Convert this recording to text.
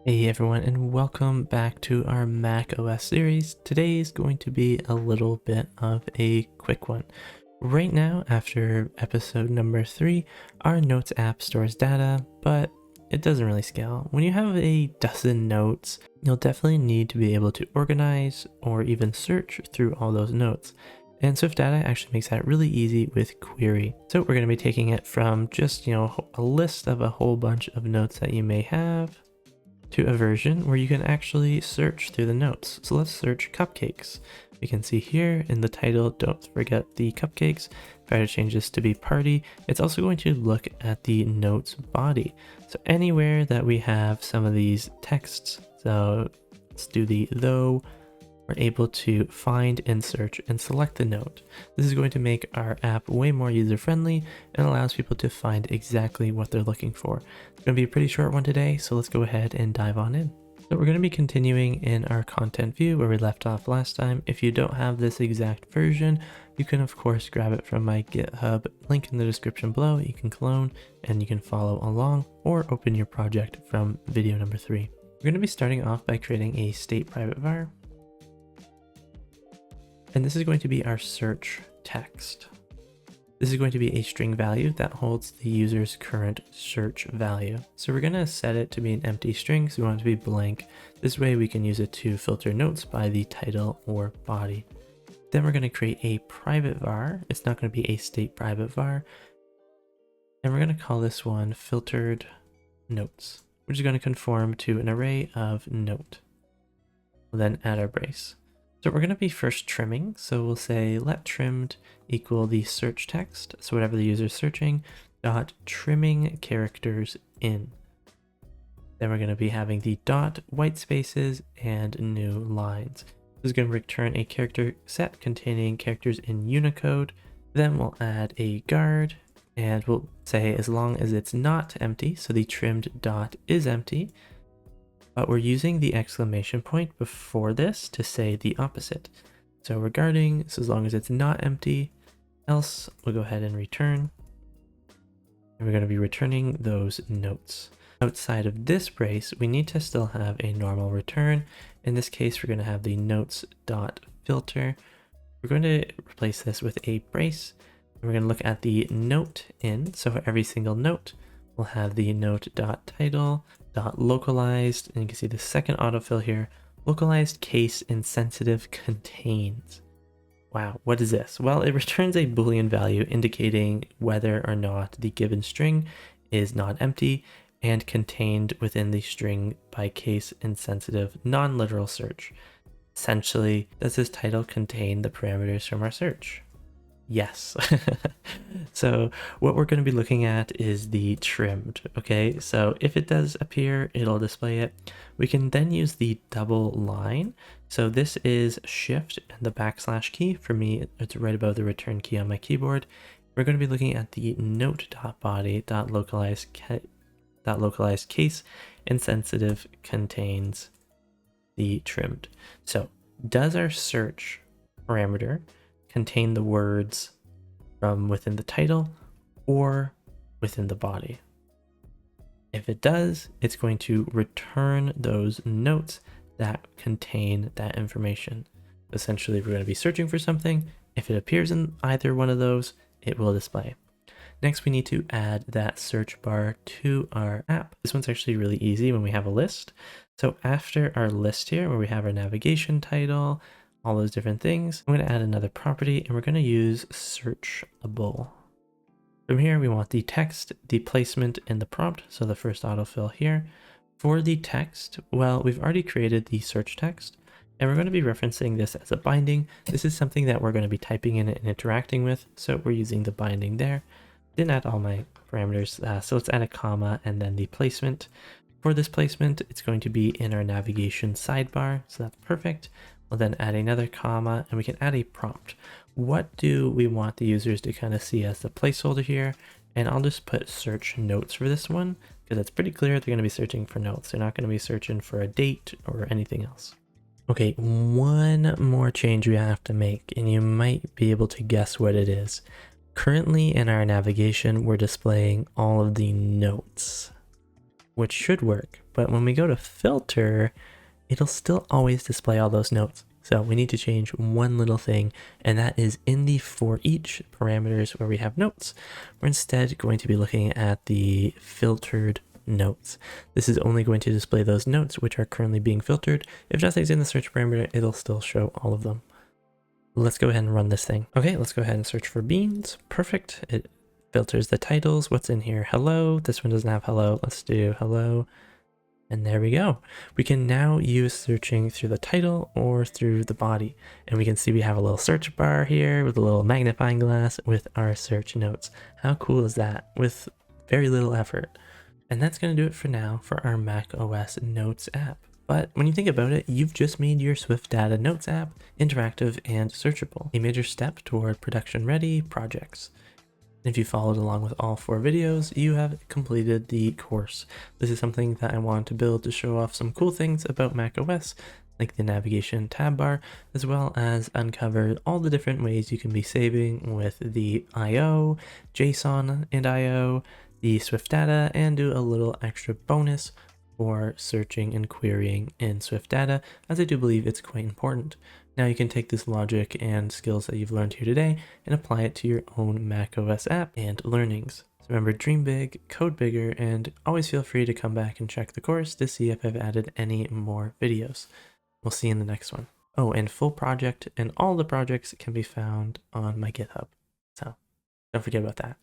Hey everyone, and welcome back to our macOS series. Today is going to be a little bit of a quick one. Right now, after episode number 3, our Notes app stores data, but it doesn't really scale. When you have a dozen notes, you'll definitely need to be able to organize or even search through all those notes. And SwiftData actually makes that really easy with query. So we're going to be taking it from just, a list of a whole bunch of notes that you may have to a version where you can actually search through the notes. So let's search cupcakes. We can see here in the title, don't forget the cupcakes. If I were to change this to be party, it's also going to look at the notes body. So anywhere that we have some of these texts, so let's do the though, we're able to find and search and select the note. This is going to make our app way more user-friendly and allows people to find exactly what they're looking for. It's going to be a pretty short one today, so let's go ahead and dive on in. So we're going to be continuing in our content view where we left off last time. If you don't have this exact version, you can of course grab it from my GitHub link in the description below. You can clone and you can follow along or open your project from video number 3. We're going to be starting off by creating a state private var. And this is going to be our search text. This is going to be a string value that holds the user's current search value. So we're going to set it to be an empty string, so we want it to be blank. This way we can use it to filter notes by the title or body. Then we're going to create a private var. It's not going to be a state private var. And we're going to call this one filtered notes, which is going to conform to an array of note. We'll then add our brace. So we're going to be first trimming, so we'll say let trimmed equal the search text, so whatever the user is searching, dot trimming characters in. Then we're going to be having the dot white spaces and new lines. This is going to return a character set containing characters in Unicode. Then we'll add a guard, and we'll say as long as it's not empty, so the trimmed dot is empty, but we're using the exclamation point before this to say the opposite. So regarding, so as long as it's not empty, else we'll go ahead and return. And we're going to be returning those notes. Outside of this brace, we need to still have a normal return. In this case, we're going to have the notes.filter. We're going to replace this with a brace. And we're going to look at the note in. So for every single note, we'll have the note.title, .localized, and you can see the second autofill here, localized case insensitive contains. Wow, what is this? Well, it returns a Boolean value indicating whether or not the given string is not empty and contained within the string by case insensitive non-literal search. Essentially, does this title contain the parameters from our search? Yes. So what we're going to be looking at is the trimmed. Okay, so if it does appear, it'll display it. We can then use the double line. So this is shift and the backslash key. For me, it's right above the return key on my keyboard. We're going to be looking at the note.body.localized case insensitive contains the trimmed. So does our search parameter contain the words from within the title or within the body? If it does, it's going to return those notes that contain that information. Essentially, we're going to be searching for something. If it appears in either one of those, it will display. Next, we need to add that search bar to our app. This one's actually really easy when we have a list. So after our list here, where we have our navigation title, all those different things, I'm going to add another property and we're going to use searchable. From here, we want the text, the placement, and the prompt. So the first autofill here. For the text, well, we've already created the search text and we're going to be referencing this as a binding. This is something that we're going to be typing in and interacting with. So we're using the binding there. Didn't add all my parameters. So let's add a comma and then the placement. For this placement, it's going to be in our navigation sidebar. So that's perfect. We'll then add another comma and we can add a prompt. What do we want the users to kind of see as the placeholder here? And I'll just put search notes for this one because it's pretty clear they're going to be searching for notes. They're not going to be searching for a date or anything else. Okay, one more change we have to make and you might be able to guess what it is. Currently in our navigation, we're displaying all of the notes, which should work. but when we go to filter, it'll still always display all those notes. So we need to change one little thing, and that is in the for each parameters where we have notes, we're instead going to be looking at the filtered notes. This is only going to display those notes which are currently being filtered. If nothing's in the search parameter, it'll still show all of them. Let's go ahead and run this thing. Okay, let's go ahead and search for beans. Perfect. It filters the titles. What's in here? Hello. This one doesn't have hello. Let's do hello. And there we go. We can now use searching through the title or through the body. And we can see we have a little search bar here with a little magnifying glass with our search notes. How cool is that? With very little effort. And that's going to do it for now for our macOS Notes app. But when you think about it, you've just made your SwiftData Notes app interactive and searchable, a major step toward production-ready projects. If you followed along with all 4 videos, you have completed the course. This is something that I wanted to build to show off some cool things about macOS, like the navigation tab bar, as well as uncover all the different ways you can be saving with the I/O, JSON and I/O, the SwiftData, and do a little extra bonus for searching and querying in SwiftData, as I do believe it's quite important. Now you can take this logic and skills that you've learned here today and apply it to your own macOS app and learnings. So remember, dream big, code bigger, and always feel free to come back and check the course to see if I've added any more videos. We'll see you in the next one. Oh, and full project and all the projects can be found on my GitHub. So don't forget about that.